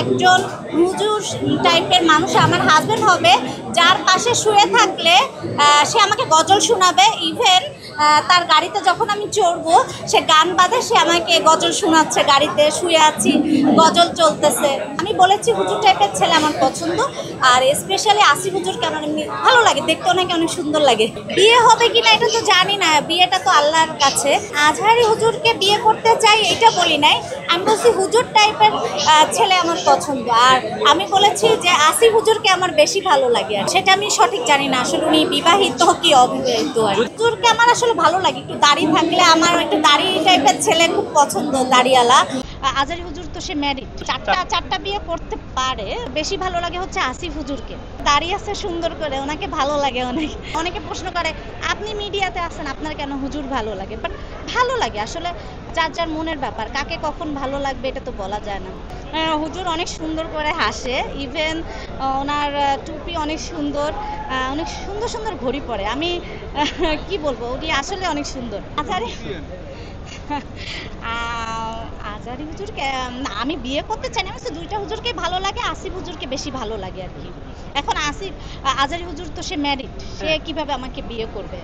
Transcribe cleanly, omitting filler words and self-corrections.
একজন হুজুর টাইপের মানুষ, আমার হাজবেন্ড হবে, যার পাশে শুয়ে থাকলে সে আমাকে গজল শোনাবে। ইভেন তার গাড়িতে যখন আমি চড়বো, সে গান বাঁধে, সে আমাকে গজল শোনাচ্ছে, গাড়িতে শুয়ে আছি, গজল চলতেছে। আমি বলেছি হুজুর টাইপের ছেলে আমার পছন্দ, আর স্পেশালি আসিফ হুজুরকে আমার এমনি ভালো লাগে, দেখতে ওনাকে অনেক সুন্দর লাগে। বিয়ে হবে কিনা এটা তো জানি না, বিয়েটা তো আল্লাহর কাছে। আজহারি হুজুরকে বিয়ে করতে চাই এটা বলি নাই, আমি বলছি হুজুর টাইপের ছেলে আমার পছন্দ। আর আমি বলেছি যে আসিফ হুজুরকে আমার বেশি ভালো লাগে, আর সেটা আমি সঠিক জানি না আসলে উনি বিবাহিত কি অবিবাহিত। আর হুজুরকে আমার আসলে ভালো লাগে, একটু দাড়ি থাকলে, আমার একটু দাড়ি টাইপের ছেলে খুব পছন্দ, দাড়িওয়ালা। আজহারি হুজুর তো সে ম্যারিড, চারটা বিয়ে করতে পারে। বেশি ভালো লাগে হচ্ছে আসিফ হুজুরকে, দাড়ি আছে সুন্দর করে, ওনাকে ভালো লাগে অনেক। অনেকে প্রশ্ন করে আপনি মিডিয়াতে আছেন, আপনার কেন হুজুর ভালো লাগে? বাট ভালো লাগে আসলে, যার যার মনের ব্যাপার, কাকে কখন ভালো লাগবে এটা তো বলা যায় না। হুজুর অনেক সুন্দর করে হাসে, ইভেন ওনার টুপি অনেক সুন্দর, অনেক সুন্দর সুন্দর ঘড়ি পরে। আমি কি বলবো, উনি আসলে অনেক সুন্দর। আজহারি আজহারি হুজুরকে না, আমি বিয়ে করতে চাই না, আমি দুইটা হুজুরকে ভালো লাগে, আসিফ হুজুরকে বেশি ভালো লাগে আর কি। এখন আজহারি হুজুর তো সে ম্যারিড, সে কিভাবে আমাকে বিয়ে করবে?